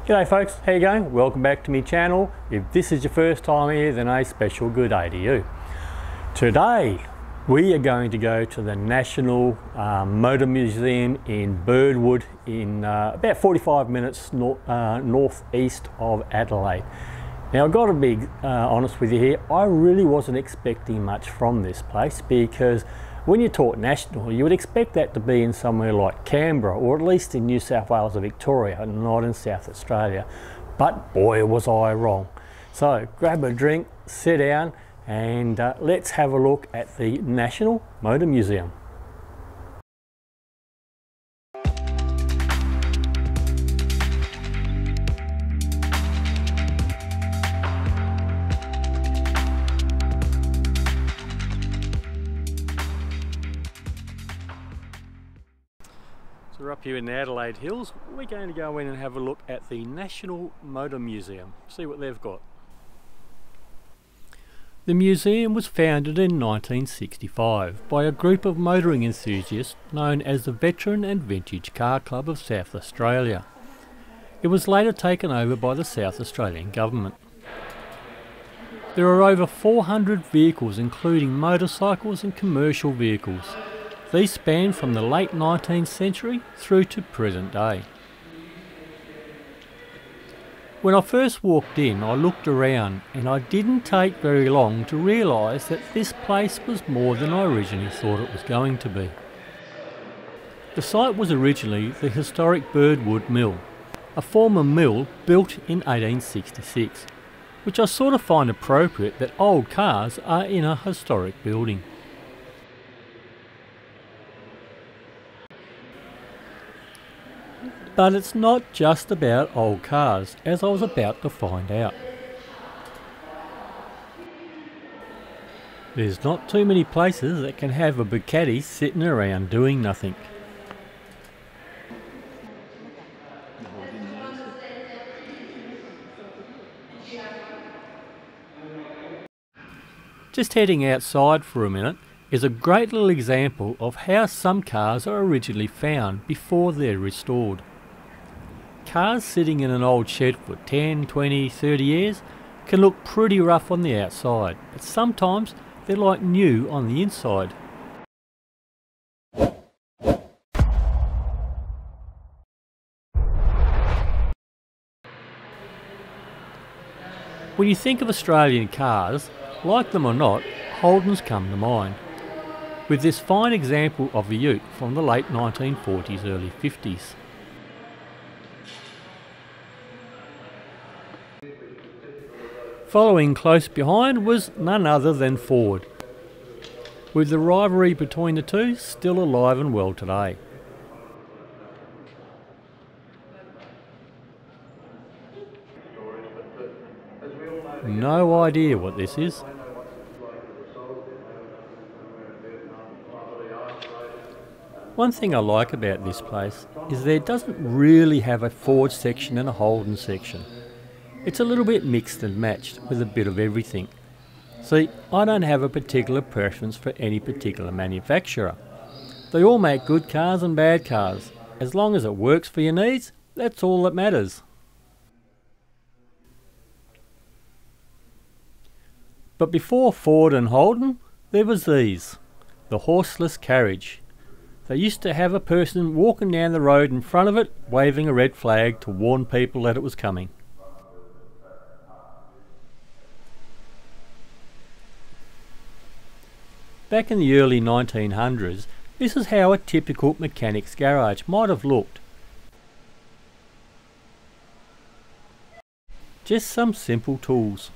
G'day folks, how you going? Welcome back to my channel. If this is your first time here, then a special good day to you. Today we are going to go to the National Motor Museum in Birdwood in about 45 minutes northeast of Adelaide. Now I've got to be honest with you here, I really wasn't expecting much from this place because when you talk national, you would expect that to be in somewhere like Canberra or at least in New South Wales or Victoria, not in South Australia. But boy, was I wrong. So grab a drink, sit down, and let's have a look at the National Motor Museum. So we're up here in the Adelaide Hills. We're going to go in and have a look at the National Motor Museum, see what they've got. The museum was founded in 1965 by a group of motoring enthusiasts known as the Veteran and Vintage Car Club of South Australia. It was later taken over by the South Australian government. There are over 400 vehicles including motorcycles and commercial vehicles. These span from the late 19th century through to present day. When I first walked in, I looked around and I didn't take very long to realise that this place was more than I originally thought it was going to be. The site was originally the historic Birdwood Mill, a former mill built in 1866, which I sort of find appropriate that old cars are in a historic building. But it's not just about old cars, as I was about to find out. There's not too many places that can have a Bugatti sitting around doing nothing. Just heading outside for a minute is a great little example of how some cars are originally found before they're restored. Cars sitting in an old shed for 10, 20, 30 years can look pretty rough on the outside, but sometimes they're like new on the inside. When you think of Australian cars, like them or not, Holden's come to mind, with this fine example of a ute from the late 1940s, early 50s. Following close behind was none other than Ford, with the rivalry between the two still alive and well today. No idea what this is. One thing I like about this place is that it doesn't really have a Ford section and a Holden section. It's a little bit mixed and matched with a bit of everything. See, I don't have a particular preference for any particular manufacturer. They all make good cars and bad cars. As long as it works for your needs, that's all that matters. But before Ford and Holden, there was these, the horseless carriage. They used to have a person walking down the road in front of it, waving a red flag to warn people that it was coming. Back in the early 1900s, this is how a typical mechanic's garage might have looked. Just some simple tools.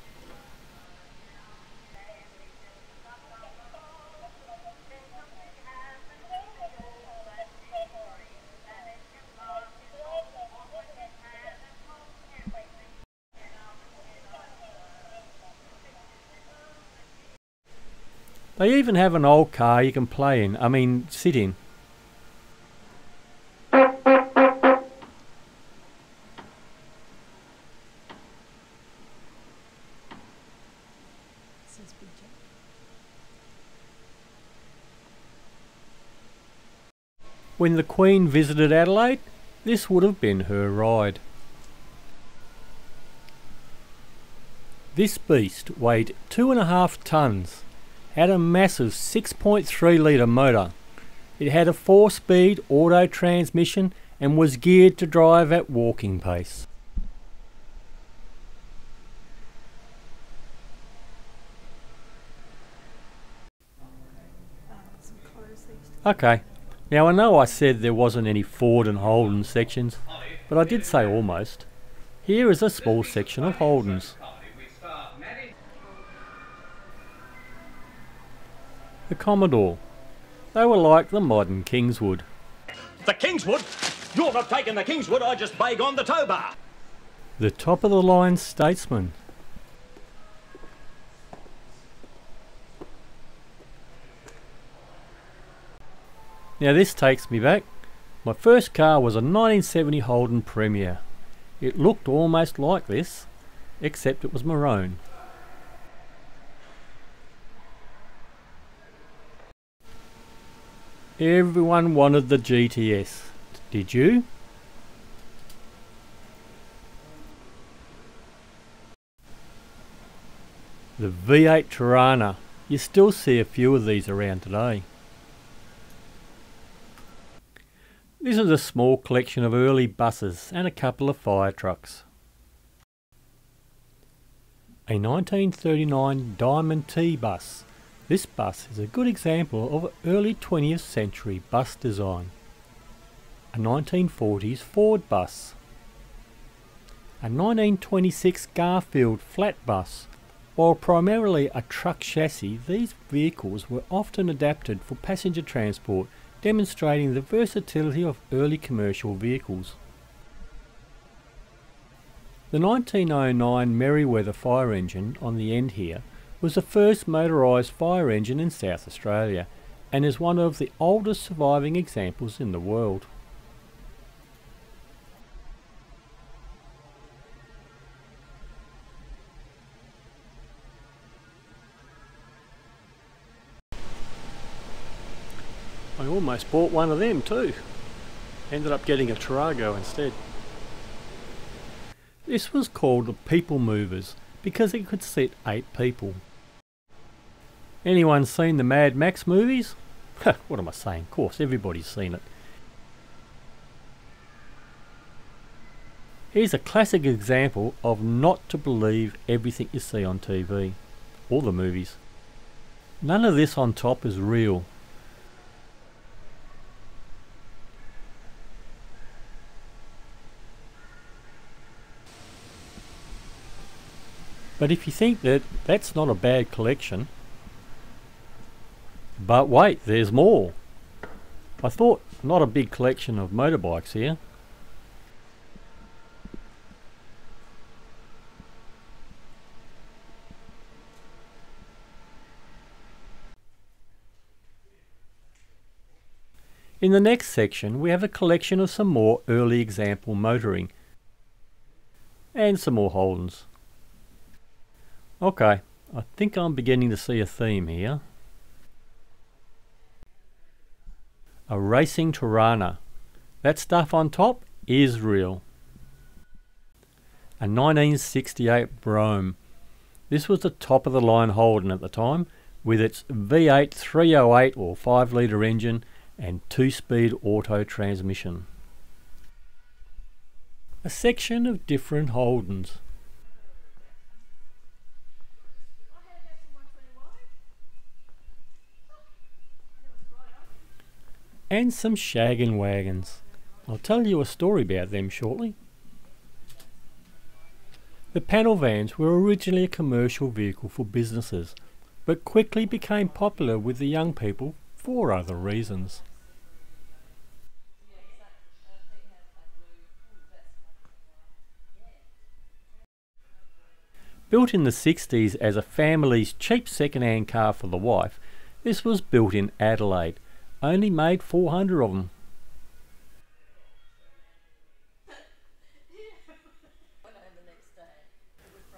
They even have an old car you can play in, sit in. When the Queen visited Adelaide, this would have been her ride. This beast weighed 2.5 tonnes, had a massive 6.3 litre motor. It had a 4-speed auto transmission and was geared to drive at walking pace. Okay, now I know I said there wasn't any Ford and Holden sections, but I did say almost. Here is a small section of Holdens. The Commodore. They were like the modern Kingswood. The Kingswood? You're not taking the Kingswood, I just bag on the tow bar. The top of the line Statesman. Now this takes me back. My first car was a 1970 Holden Premier. It looked almost like this, except it was maroon. Everyone wanted the GTS. Did you? The V8 Tirana. You still see a few of these around today. This is a small collection of early buses and a couple of fire trucks. A 1939 Diamond T bus. This bus is a good example of early 20th century bus design. A 1940s Ford bus. A 1926 Garfield flat bus. While primarily a truck chassis, these vehicles were often adapted for passenger transport, demonstrating the versatility of early commercial vehicles. The 1909 Merryweather fire engine on the end here was the first motorised fire engine in South Australia and is one of the oldest surviving examples in the world. I almost bought one of them too. Ended up getting a Tarago instead. This was called the People Movers because it could seat 8 people. Anyone seen the Mad Max movies? What am I saying? Of course, everybody's seen it. Here's a classic example of not to believe everything you see on TV, or the movies. None of this on top is real. But if you think that that's not a bad collection, but wait, there's more. I thought not a big collection of motorbikes here. In the next section we have a collection of some more early example motoring and some more Holdens. Okay, I think I'm beginning to see a theme here. A racing Tirana. That stuff on top is real. A 1968 Brougham. This was the top of the line Holden at the time, with its V8 308 or 5 litre engine and 2-speed auto transmission. A section of different Holdens. And some shaggin' wagons. I'll tell you a story about them shortly. The panel vans were originally a commercial vehicle for businesses, but quickly became popular with the young people for other reasons. Built in the 60s as a family's cheap second-hand car for the wife, this was built in Adelaide. Only made 400 of them.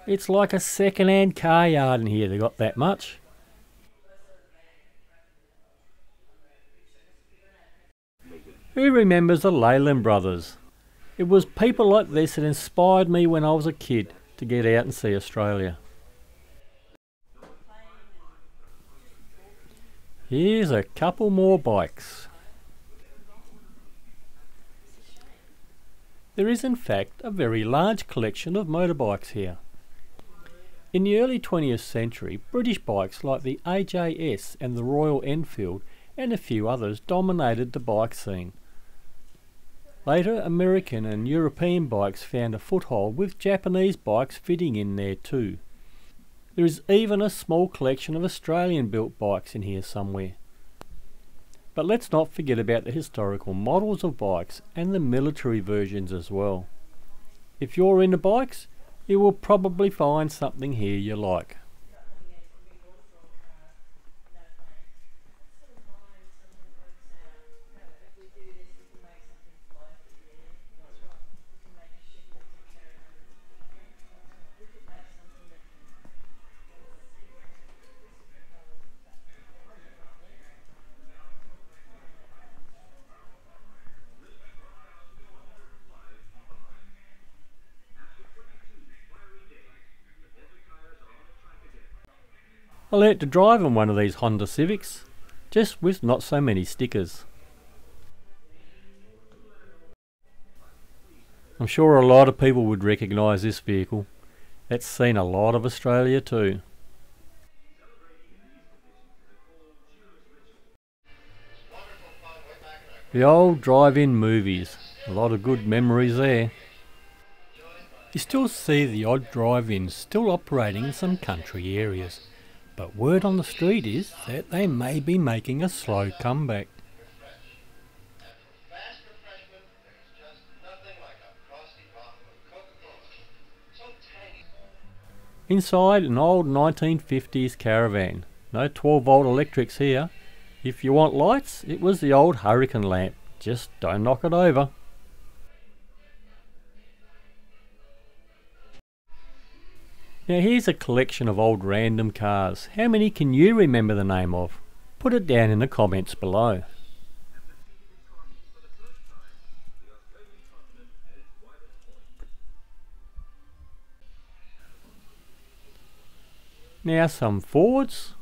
It's like a second-hand car yard in here, they got that much. Who remembers the Leyland brothers? It was people like this that inspired me when I was a kid to get out and see Australia. Here's a couple more bikes. There is in fact a very large collection of motorbikes here. In the early 20th century, British bikes like the AJS and the Royal Enfield and a few others dominated the bike scene. Later, American and European bikes found a foothold, with Japanese bikes fitting in there too. There is even a small collection of Australian-built bikes in here somewhere. But let's not forget about the historical models of bikes and the military versions as well. If you're into bikes, you will probably find something here you like. I learnt to drive on one of these Honda Civics, just with not so many stickers. I'm sure a lot of people would recognise this vehicle. It's seen a lot of Australia too. The old drive-in movies, a lot of good memories there. You still see the odd drive-ins still operating in some country areas, but word on the street is that they may be making a slow comeback. Inside an old 1950s caravan, no 12-volt electrics here. If you want lights, it was the old Hurricane lamp, just don't knock it over. Now here's a collection of old random cars. How many can you remember the name of? Put it down in the comments below. Now some Fords.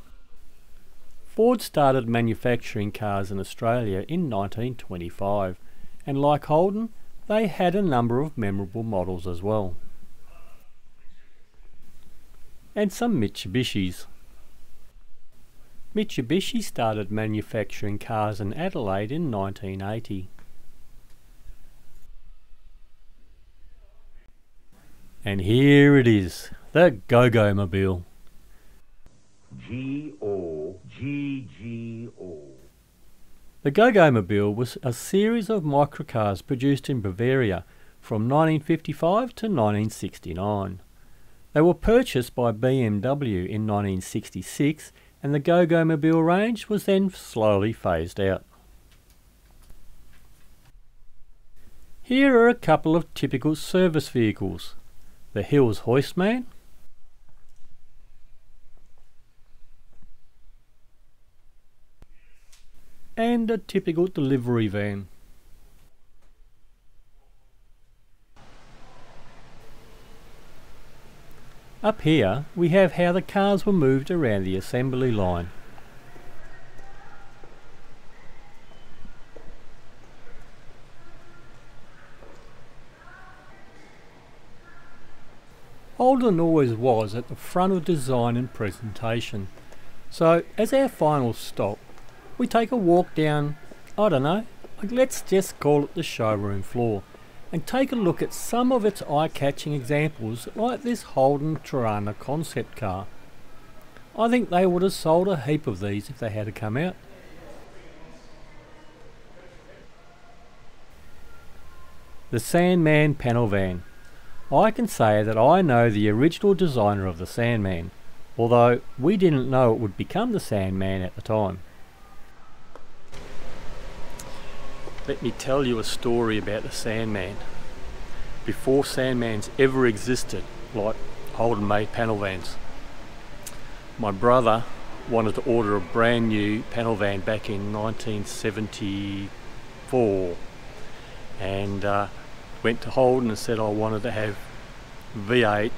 Ford started manufacturing cars in Australia in 1925, and like Holden, they had a number of memorable models as well. And some Mitsubishis. Mitsubishi started manufacturing cars in Adelaide in 1980. And here it is, the Go-Go-Mobile. G-O-G-G-O. The Go-Go-Mobile was a series of microcars produced in Bavaria from 1955 to 1969. They were purchased by BMW in 1966, and the Go-Go-Mobile range was then slowly phased out. Here are a couple of typical service vehicles. The Hills Hoistman, and a typical delivery van. Up here we have how the cars were moved around the assembly line. Holden always was at the front of design and presentation, so as our final stop we take a walk down, I don't know, let's just call it the showroom floor, and take a look at some of its eye-catching examples like this Holden Torana concept car. I think they would have sold a heap of these if they had come out. The Sandman panel van. I can say that I know the original designer of the Sandman, although we didn't know it would become the Sandman at the time. Let me tell you a story about the Sandman. Before Sandmans ever existed, like Holden made panel vans, my brother wanted to order a brand new panel van back in 1974, and went to Holden and said I wanted to have V8,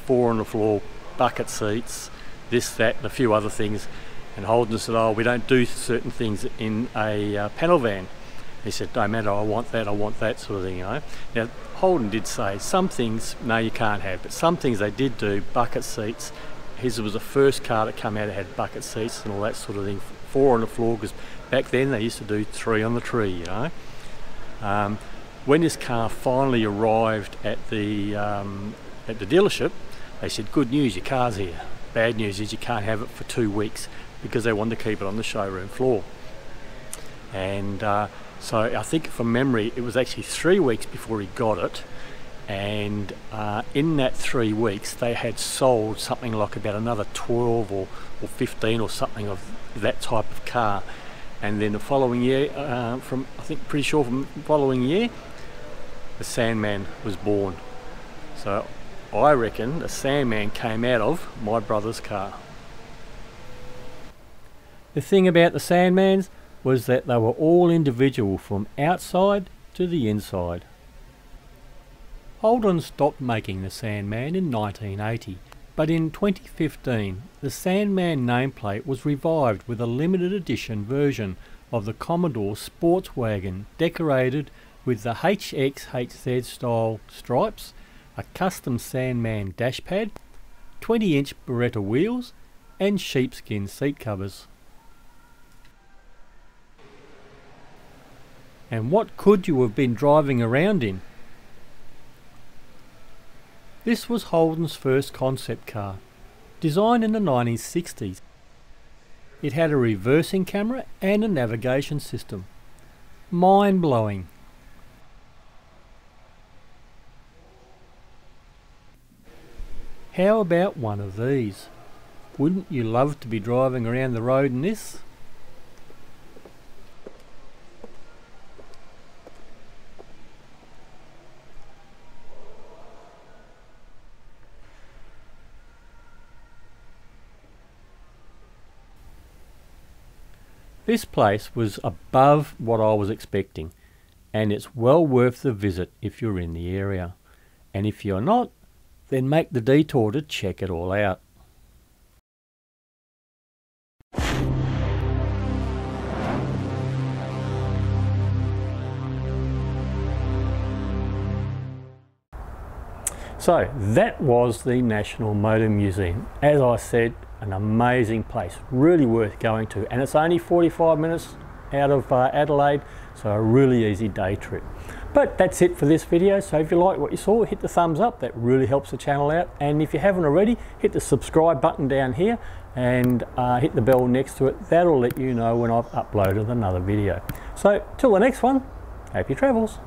4 on the floor, bucket seats, this, that and a few other things, And Holden said, oh, we don't do certain things in a panel van. He said, no matter, I want that sort of thing, you know. Now, Holden did say some things, no, you can't have, but some things they did do, bucket seats. His was the first car that came out that had bucket seats and all that sort of thing, 4 on the floor, because back then they used to do 3 on the tree, you know. When this car finally arrived at the dealership, they said, good news, your car's here. Bad news is you can't have it for 2 weeks, because they wanted to keep it on the showroom floor. And so I think from memory it was actually 3 weeks before he got it, and in that 3 weeks they had sold something like about another 12 or 15 or something of that type of car. And then the following year, from the following year, the Sandman was born. So I reckon the Sandman came out of my brother's car. The thing about the Sandmans was that they were all individual from outside to the inside. Holden stopped making the Sandman in 1980, but in 2015 the Sandman nameplate was revived with a limited edition version of the Commodore sports wagon decorated with the HXHZ style stripes, a custom Sandman dashpad, 20-inch Beretta wheels and sheepskin seat covers. And what could you have been driving around in? This was Holden's first concept car, designed in the 1960s. It had a reversing camera and a navigation system. Mind-blowing. How about one of these? Wouldn't you love to be driving around the road in this? This place was above what I was expecting, and it's well worth the visit if you're in the area. And if you're not, then make the detour to check it all out. So that was the National Motor Museum. As I said, an amazing place, really worth going to, and it's only 45 minutes out of Adelaide, so a really easy day trip. But that's it for this video. So if you like what you saw, hit the thumbs up, that really helps the channel out, and if you haven't already, hit the subscribe button down here and hit the bell next to it. That'll let you know when I've uploaded another video. So till the next one, happy travels.